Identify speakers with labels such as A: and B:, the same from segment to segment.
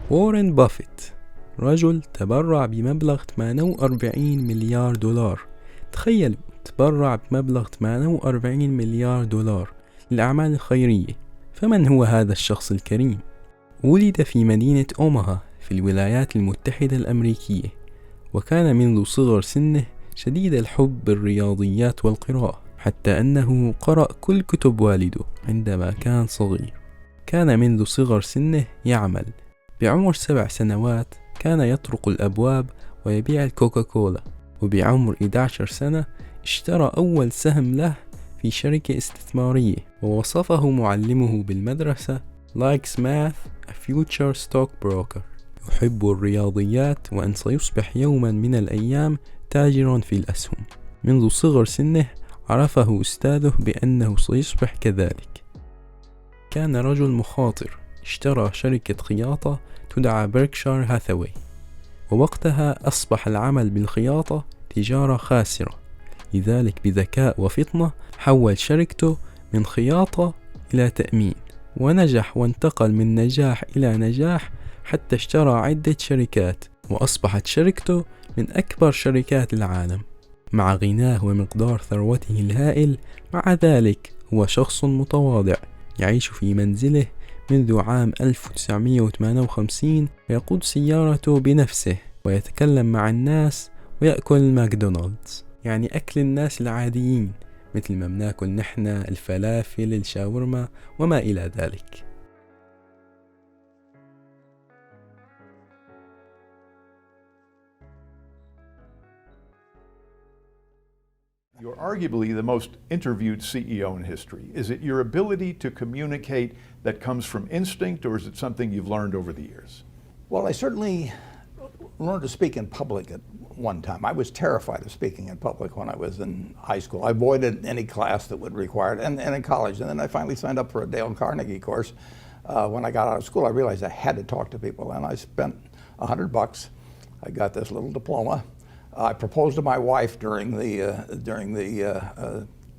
A: وارن بافيت رجل تبرع بمبلغ 48 مليار دولار. تخيلوا، تبرع بمبلغ 48 مليار دولار للأعمال الخيرية. فمن هو هذا الشخص الكريم؟ ولد في مدينة أوماها في الولايات المتحدة الأمريكية، وكان منذ صغر سنه شديد الحب بالرياضيات والقراءة، حتى أنه قرأ كل كتب والده عندما كان صغير. كان منذ صغر سنه يعمل. بعمر 7 سنوات كان يطرق الأبواب ويبيع الكوكاكولا، وبعمر 11 سنة اشترى أول سهم له في شركة استثمارية، ووصفه معلمه بالمدرسة likes math a future stockbroker، يحب الرياضيات وأن سيصبح يوما من الأيام تاجرا في الأسهم. منذ صغر سنه عرفه أستاذه بأنه سيصبح كذلك. كان رجل مخاطر، اشترى شركة خياطة تدعى بيركشاير هاثاواي، ووقتها أصبح العمل بالخياطة تجارة خاسرة. لذلك بذكاء وفطنة حول شركته من خياطة إلى تأمين، ونجح وانتقل من نجاح إلى نجاح حتى اشترى عدة شركات، وأصبحت شركته من أكبر شركات العالم. مع غناه ومقدار ثروته الهائل، مع ذلك هو شخص متواضع يعيش في منزله منذ عام 1958، ويقود سيارته بنفسه، ويتكلم مع الناس، ويأكل ماكدونالدز، يعني أكل الناس العاديين مثل ما بناكل نحن الفلافل الشاورما وما إلى ذلك.
B: You're arguably the most interviewed CEO in history. Is it your ability to communicate that comes from instinct, or is it something you've learned over the years?
C: Well, I certainly learned to speak in public at one time. I was terrified of speaking in public when I was in high school. I avoided any class that would require it, and in college. And then I finally signed up for a Dale Carnegie course. When I got out of school, I realized I had to talk to people, and I spent $100. I got this little diploma. I proposed to my wife during the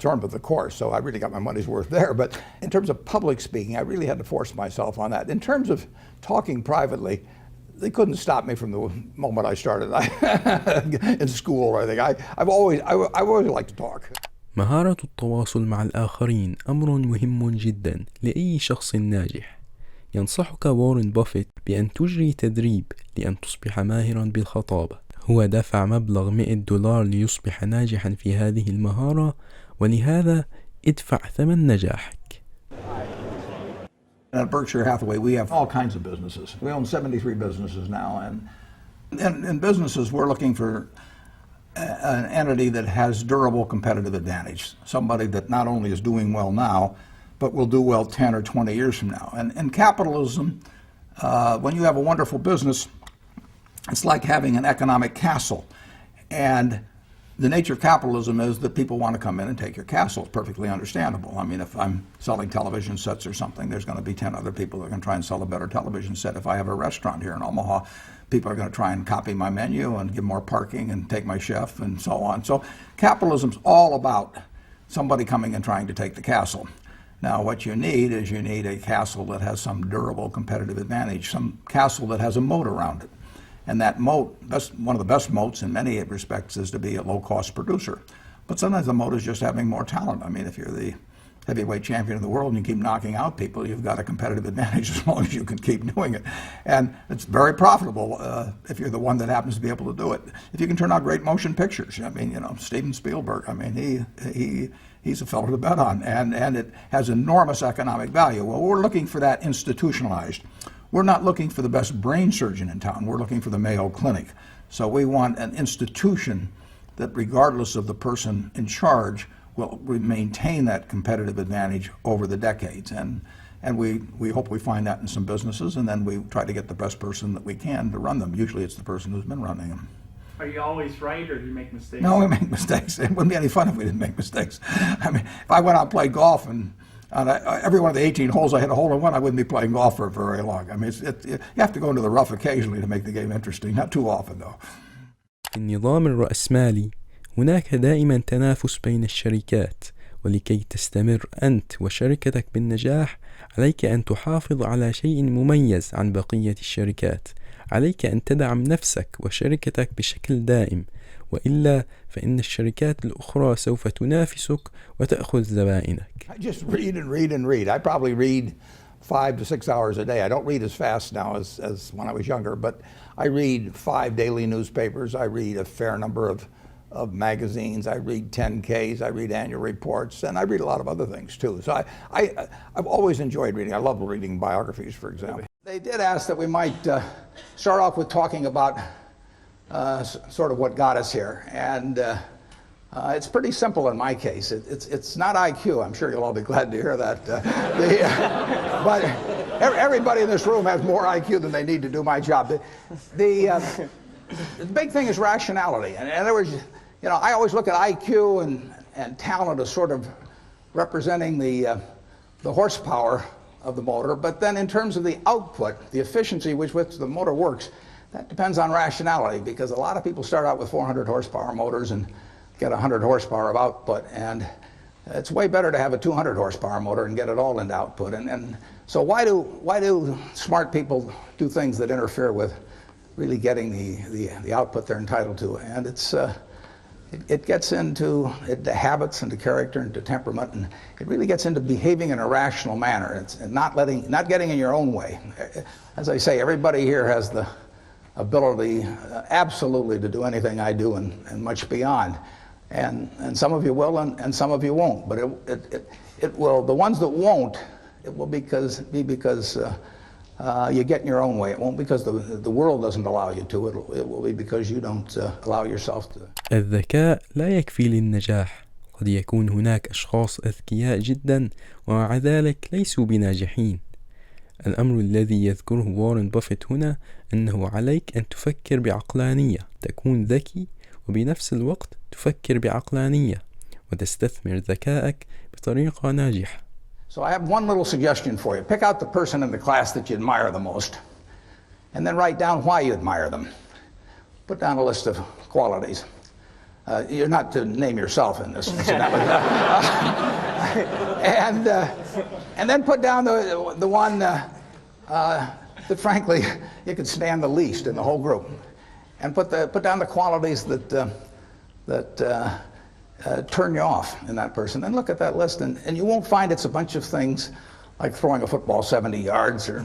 C: term of the course, so I really got my money's worth there. But in terms of public speaking, I really had to force myself on that. In terms of talking privately, they couldn't stop me from the moment I started in school or anything. I've always liked to talk.
A: مهارة التواصل مع الآخرين أمر مهم جدا لأي شخص ناجح. ينصحك وارن بافيت بأن تجري تدريب لأن تصبح ماهرا بالخطابة. هو دفع مبلغ $100 ليصبح ناجحا في هذه المهارة، ولهذا ادفع ثمن نجاحك.
C: At Berkshire Hathaway, we have all kinds of businesses. We own 73 businesses now, and in businesses, we're looking for an entity that has durable competitive advantage. Somebody that not only is doing well now, but will do well 10 or 20 years from now. And in capitalism, when you have a wonderful business, it's like having an economic castle. And the nature of capitalism is that people want to come in and take your castle. It's perfectly understandable. I mean, if I'm selling television sets or something, there's going to be 10 other people that are going to try and sell a better television set. If I have a restaurant here in Omaha, people are going to try and copy my menu and give more parking and take my chef and so on. So capitalism's all about somebody coming and trying to take the castle. Now, what you need is you need a castle that has some durable competitive advantage, some castle that has a moat around it. And that moat, one of the best moats in many respects, is to be a low-cost producer. But sometimes the moat is just having more talent. I mean, if you're the heavyweight champion of the world and you keep knocking out people, you've got a competitive advantage as long as you can keep doing it. And it's very profitable if you're the one that happens to be able to do it. If you can turn out great motion pictures, I mean, you know, Steven Spielberg, I mean, he's a fellow to bet on, and it has enormous economic value. Well, we're looking for that institutionalized. We're not looking for the best brain surgeon in town. We're looking for the Mayo Clinic. So we want an institution that, regardless of the person in charge, will maintain that competitive advantage over the decades. And we hope we find that in some businesses, and then we try to get the best person that we can to run them. Usually it's the person who's been running them.
D: Are you always right, or do you make mistakes?
C: No, we make mistakes. It wouldn't be any fun if we didn't make mistakes. I mean, if I went out and played golf and every one of the 18 holes I hit a hole in one, I wouldn't be playing golf for very long. I mean, you have to go into the rough occasionally to make the game interesting. Not too often, though.
A: في النظام الرأسمالي هناك دائما تنافس بين الشركات، ولكي تستمر أنت وشركتك بالنجاح عليك أن تحافظ على شيء مميز عن بقية الشركات. عليك أن تدعم نفسك وشركتك بشكل دائم، وإلا فإن الشركات الأخرى سوف تنافسك وتأخذ زبائنك.
C: I just read and read and read. I probably read 5 to 6 hours a day. I don't read as fast now as when I was younger, but I read 5 daily newspapers. I read a fair number of magazines. I read 10Ks. I read annual reports, and I read a lot of other things too. So I've always enjoyed reading. I love reading biographies, for example. They did ask that we might start off with talking about sort of what got us here, and it's pretty simple in my case. It's not IQ. I'm sure you'll all be glad to hear that. But everybody in this room has more IQ than they need to do my job. The big thing is rationality. And in other words, you know, I always look at IQ and talent as sort of representing the horsepower of the motor, but then in terms of the output, the efficiency with which the motor works, that depends on rationality, because a lot of people start out with 400 horsepower motors and get 100 horsepower of output, and it's way better to have a 200 horsepower motor and get it all into output. And so why do smart people do things that interfere with really getting the output they're entitled to? And it gets into habits, into character, into temperament, and it really gets into behaving in a rational manner. It's not getting in your own way. As I say, everybody here has the ability absolutely to do anything I do and much beyond. And some of you will, and some of you won't. But it will. The ones that won't, it will be because you get in your own way. It won't because the world doesn't allow you to. It will be because you don't allow yourself to.
A: الذكاء لا يكفي للنجاح. قد يكون هناك أشخاص أذكياء جدا ومع ذلك ليسوا بناجحين. الأمر الذي يذكره وارن بافيت هنا أنه عليك أن تفكر بعقلانية، تكون ذكي وبنفس الوقت تفكر بعقلانية وتستثمر ذكائك بطريقة ناجحة.
C: So I have one little suggestion for you. Pick out the person in the class that you admire the most, and then write down why you admire them. Put down a list of qualities. You're not to name yourself in this. And then put down the one that frankly you could stand the least in the whole group, and put down the qualities that turn you off in that person. And look at that list, and you won't find it's a bunch of things like throwing a football 70 yards or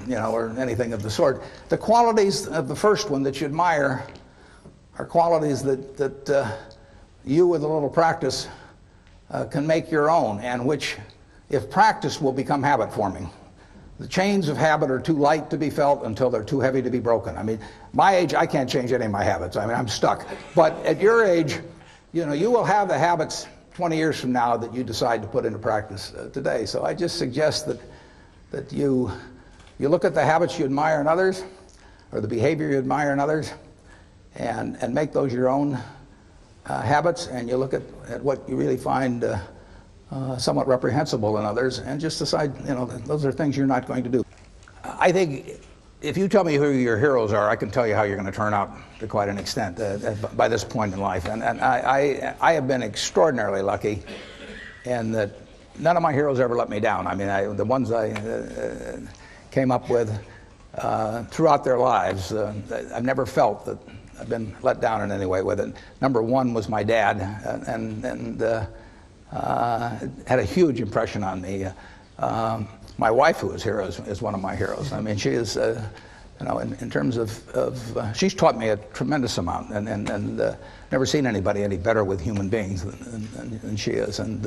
C: anything of the sort. The qualities of the first one that you admire are qualities that you, with a little practice, can make your own, and which, if practiced, will become habit forming. The chains of habit are too light to be felt until they're too heavy to be broken. I mean, my age, I can't change any of my habits. I mean, I'm stuck. But at your age, you will have the habits 20 years from now that you decide to put into practice today. So I just suggest that you look at the habits you admire in others, or the behavior you admire in others, and make those your own habits, and you look at what you really find somewhat reprehensible in others, and just decide, those are things you're not going to do. I think if you tell me who your heroes are, I can tell you how you're going to turn out to quite an extent by this point in life. And I have been extraordinarily lucky in that none of my heroes ever let me down. I mean, the ones I came up with throughout their lives, I've never felt that I've been let down in any way with it. Number one was my dad, and had a huge impression on me. My wife, who is here, is one of my heroes. I mean, she is, in terms of she's taught me a tremendous amount, and never seen anybody any better with human beings than she is. And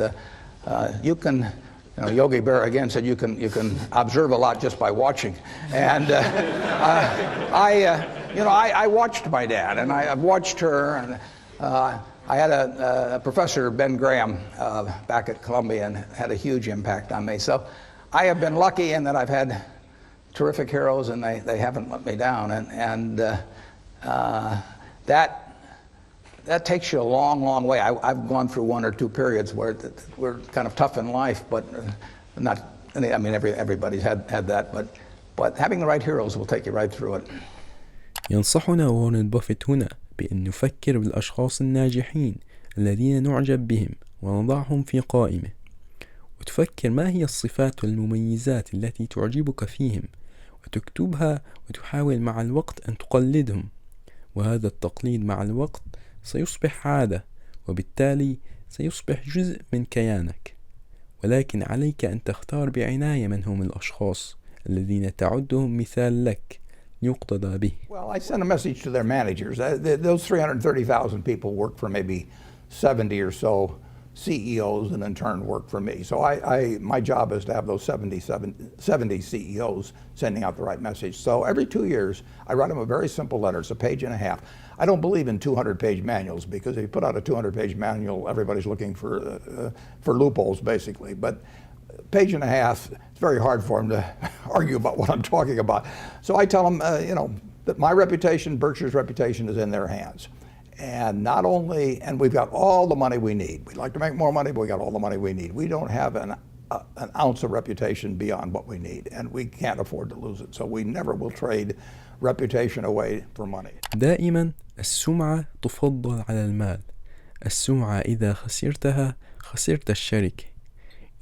C: you can, Yogi Berra again said you can observe a lot just by watching. And I watched my dad, and I've watched her, and I had a professor, Ben Graham, back at Columbia, and had a huge impact on me. So I have been lucky in that I've had terrific heroes, and they haven't let me down. And that takes you a long, long way. I've gone through 1 or 2 periods where we're kind of tough in life, but not. I mean, everybody's had that, but having the right heroes will take you right through it.
A: ينصحنا وارن بافيت هنا بأن نفكر بالأشخاص الناجحين الذين نعجب بهم ونضعهم في قائمة. وتفكر ما هي الصفات والمميزات التي تعجبك فيهم وتكتبها، وتحاول مع الوقت أن تقلدهم. وهذا التقليد مع الوقت سيصبح عادة، وبالتالي سيصبح جزء من كيانك. ولكن عليك أن تختار بعناية من هم الأشخاص الذين تعدهم مثال لك يقتدى به.
C: Well, I send a message to their managers. Those 330,000 people work for maybe 70 or so CEOs and in turn work for me. So my job is to have those 70 CEOs sending out the right message. So every 2 years, I write them a very simple letter. It's a page and a half. I don't believe in 200-page manuals, because if you put out a 200-page manual, everybody's looking for loopholes, basically. But page and a half, it's very hard for them to argue about what I'm talking about. So I tell them, that my reputation, Berkshire's reputation, is in their hands. And not only, and we've got all the money we need. We'd like to make more money, but we got all the money we need. We don't have an ounce of reputation beyond what we need, and we can't afford to lose it. So we never will trade reputation away for money.
A: دائما السمعة تفضل على المال. السمعة إذا خسرتها خسرت الشركة.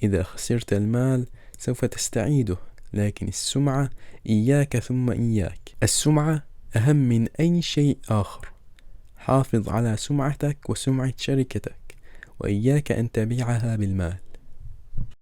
A: إذا خسرت المال سوف تستعيده، لكن السمعة إياك ثم إياك. السمعة أهم من أي شيء آخر. حافظ على سمعتك وسمعة شركتك، وإياك أن تبيعها بالمال.